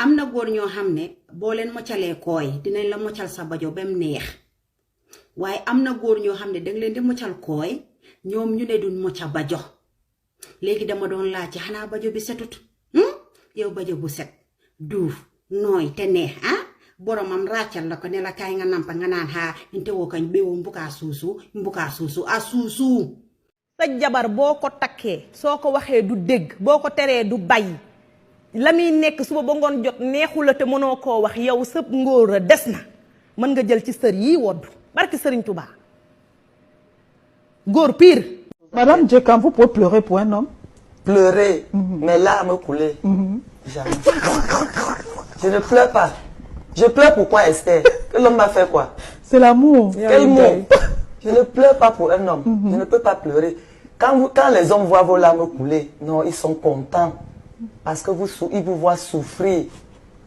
am na góor ñoo xam ne boo leen moccalee kooy dinañ la moccal sa bajo bem neex waaye am na góor ñoo xam ne danga leen di moccal kooy ñoom ñu ne duñ mocca bajo léegi dama doon laaj ci xanaa bajo bi setut yow bajo bu set duuf nooy te neex boromam ràccal la ko ne la kaay nga nampa nga naan xaa inte woo kañ béwoo mbukaa suusu a suusu sa jabar boo ko takkee soo ko waxee du dégg boo ko teree du bàyyi la muy nekk suba ba ngoon jot neexu la te mënoo koo wax yow sa ngóor a des na mën nga jël ci sër yii woddu barki Sëriñ Tuubaa góor pire. Madame Dieu, quand vous pouvez pleurer pour un homme? Pleurer, mes larmes couler. Jamais. Je ne pleure pas. Je pleure pourquoi Esther? Que l'homme m'a fait quoi? C'est l'amour. Quel mot? Je ne pleure pas pour un homme. Je ne peux pas pleurer. Quand les hommes voient vos larmes couler, non, ils sont contents. Parce que ils vous voient souffrir.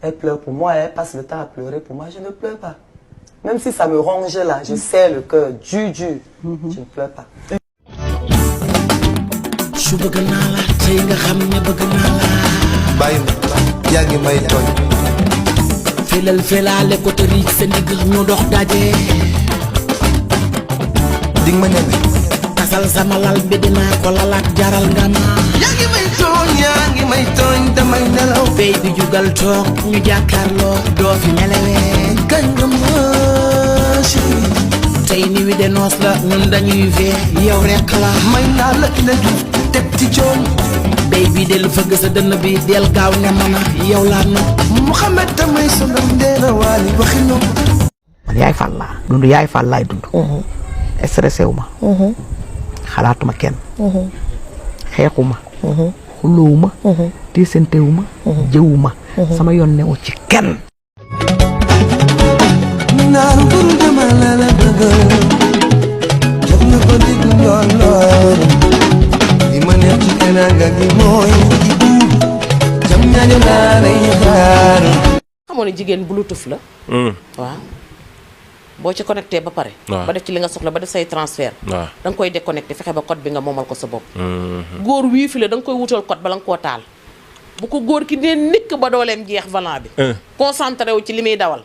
Elle pleure pour moi, elle passe le temps à pleurer pour moi. Je ne pleure pas. Même si ça me ronge là, je serre le cœur, dur. Je ne pleure pas. su bëgg naa la tey nga xam ne bëgg naa la bàyyi ma yaa ngi may tooñ felal felaale ko te riig sa ndigg ñu dox daje ding ma ñeme tasal sama lal bi dinaa ko lalaat jaral nga ma yaa ngi may tooñ damay nelaw béy bi jugal toog ñu jàkkaarloo doo fi nelawee kañ nga ma chéri tey ni wi de noos la ñun dañuy fee yow rekk la may naa la ina juuf teg ci coon béy bi del fëgg sa dënn bi del gaaw ne mana yow laa no Mouhamed damay sonal ndeena waali waxi no man yaay Fall laa dund yaay Fall laay dund stressé wu ma xalaatuma kenn xeexuma xulóowuma tiisantewuma jëwuma sama yoon newu ci kenn naaru buru dama la bëgg jox na ko diggu lool li ma neex ci teraanga gi mooy jam ñaajo laa lay xaar xamoon ne jigéen bluetooth la waaw boo ci connecté ba pare ba def ci li nga soxla ba def say transfert da nga koy déconnecté fexe ba code bi nga moomal ko sa bopp góor wifi la da nga koy wutal code bala nga koo taal bu ko góor ki nee nikk ba dooleem jeex volant bi concentré wu ci li muy dawal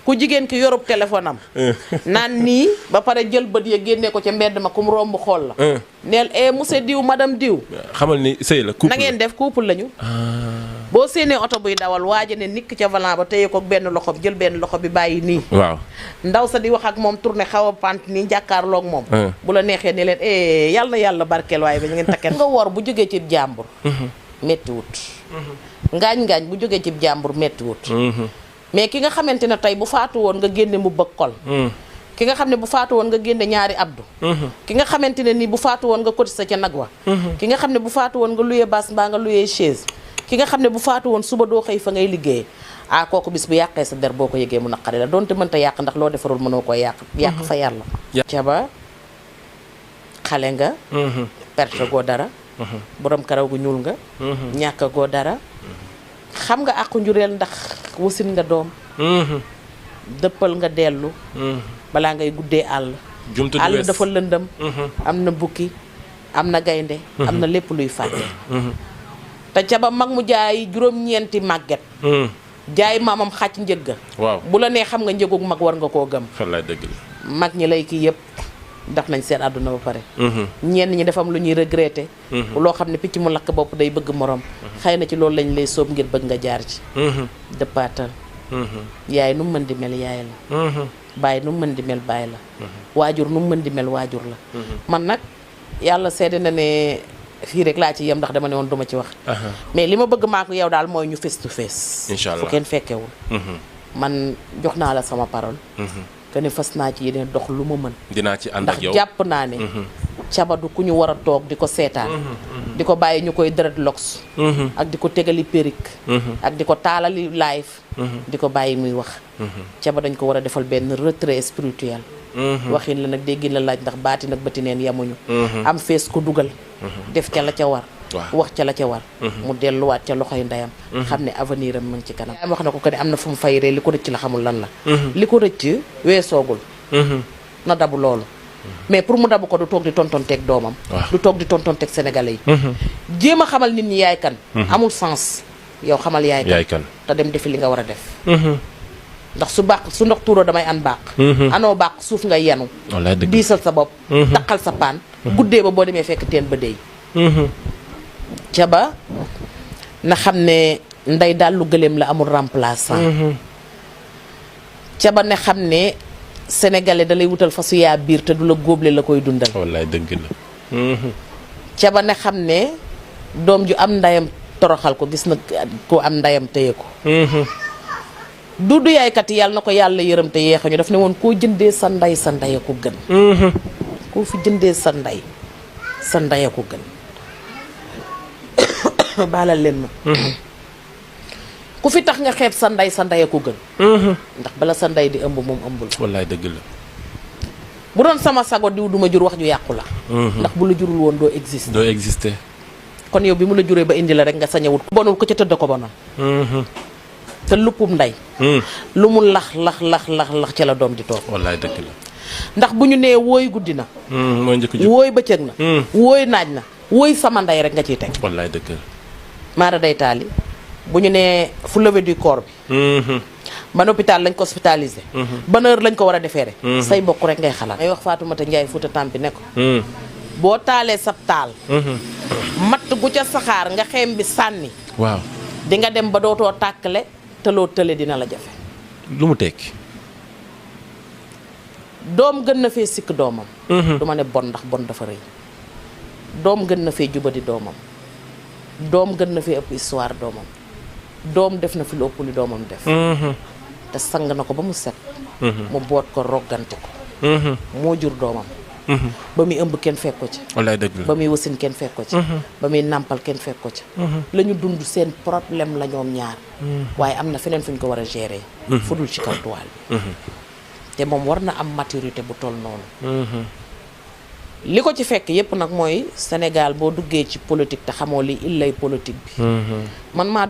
ku jigéen ki yorub téléphone am naan nii ba pare jël bët ya génnee ko ca mbedd ma ku mu romb xool la neel monsieur diw madame diw xamal ni sëy la couple na ngeen def couple lañu boo séenee oto buy dawal waaja ne nikk ca volant ba téye ko benn loxo bi jël benn loxo bi bàyyi nii waaw ndaw sa di wax ak moom tourné xaw a pant nii jàkkaarloog moom bu la neexee ne leen yàlla na yàlla barkeel waaye ba ñu ngeen takkeen nga wor bu jógee ci jàmbur metti wut ngaañ bu jógee ci jàmbur metti wut mais ki nga xamante ne tey bu faatu woon nga génne mu bëgg kol ki nga xam ne bu faatu woon nga génne ñaari abdu ki nga xamante ne nii bu faatu woon nga cotiser ca nag wa ki nga xam ne bu faatu woon nga luyee baas mbaa nga luyee chaise ki nga xam ne bu faatu woon suba doo xëy fa ngay liggéeyee kooku bis bu yàqee sa der boo ko yëgee mu naqari la donte mënta yàq ndax loo defarul mënoo ko yàq fa yàlla caba xale nga perte goo dara borom karaw gu ñuul nga ñàkk goo dara xam nga àqu njureel ndax wasin nga doom dëppal nga dellu balaa ngay guddee àll dafa lëndëm am na bukki am na gaynde am na lépp luy fàtte te ca ba mag mu jaay juróom-ñeenti màgget jaay maamam xàcc njëg ga waaw bu la nee xam nga njëgug mag war nga koo gëm wallaay dëgg la mag ñi lay kii yëpp daf nañ seen àdduna ba pare ñenn ñi dafa am lu ñuy regretté loo xam ne picc mu lakk bopp day bëgg morom xëy na ci loolu lañ lay sóob ngir bëgg nga jaar ci dëppaatal yaay nu mu mën di mel yaay la baay nu mu mën di mel baay la waajur nu mu mën di mel waajur la man nag yàlla seede na ne fii rek laa ci yem ndax dama ne woon duma ci wax mais li ma bëgg maa ko yow daal mooy ñu face to face inchaallah fu kenn fekkewul man jox naa la sama parole que ne fas naa ci yeneen dox lu ma mën dinaa ci ànd ak yow ndax jàpp naa ne caba du ku ñu war a toog di ko seetaan di ko bàyyi ñu koy dreadlocks ak di ko tegali perruque ak di ko taalali live di ko bàyyi muy wax caba dañ ko war a defal benn retrait spirituel waxin la nag déggin la laaj ndax baati nag bëti neen yamuñu am fees ko dugal def ca la ca war wax ca la ca war mu delluwaat ca loxoy ndeyam xam ne avenir am mu ngi ci kanam wax na ko que ne am na fu mu fayree li ko rëcc la xamul lan la li ko rëcc weesoogul na dabu loolu mais pour mu dabu ko du toog di tontonteeg doomam du toog di tontonteeg sénégalais yi jéem a xamal nit ñi yaay kan amul sens yow xamal yaay kan te dem defi li nga war a def ndax su ndox tuuroo damay an baax anoo baax suuf nga yenu diisal sa bopp taqal sa paan guddee ba boo demee fekk teen ba dey ca ba na xam ne ndey daal lu gëléem la amul remplaçant ca ba ne xam ne sénégalais da lay wutal fasu yaa biir te du la góoble la koy dundal wallaay dëgg la ca ba ne xam ne doom ju am ndayam toroxal ko gis na ko am ndayam téye ko duudu yaaykat yi yàlla na ko yàlla yërëm te yeexañu daf ne woon koo jëndee sa nday ko gën koo fi jëndee sa nday ko gën baalal leen ma ku fi tax nga xeeb sa ndey ko gën ndax bala sa ndey di ëmb moom ëmbul wallaay dëgg la bu doon sama sago diw duma jur wax ju yàqu la ndax bu la jurul woon doo exister kon yow bi mu la juree ba indi la rek nga sañewut bonul ko ca tëdd ko bonal te luppum ndey lu mu lax ca la doom di toog wallaay dëgg la ndax bu ñu nee wooy guddi na mooy njëkk wooy bëccëg na wooy naaj na wooy sama ndey rek nga ciy teg wallaay dëgg la maara day taali bu ñu nee fu levée du corps bi ban hôpital lañ ko hospitalisé ban heure lañ ko war a defeere say bokk rek ngay xalaat ay wax Fatoumata Ndiaye Fouta Tampi ne ko boo taalee sab taal matt gu ca saxaar nga xem bi sànni waaw di nga dem ba dootoo tàkkale te loo tële dina la jafe lu mu tekki doom gën na fee sikk doomam du ma ne bon ndax bon dafa rëy doom gën na fee jubadi doomam doom gën na fee ëpp histoire doomam doom def na fi lu ëpp li doomam def te sang na ko ba mu set mu boot ko roggante ko moo jur doomam ba muy ëmb kenn fekk ko ci wallaay dëgg la ba muy wasin kenn fekk ko ci ba muy nàmpal kenn fekk ko ci la ñu dund seen problème la ñoom ñaar waaye am na feneen fu ñu ko war a gérer fu dul ci kaw toile bi te moom war na am maturité bu toll noonu li ko ci fekk yépp nag mooy Sénégal boo duggee ci politique te xamoo li illay politique bi man maa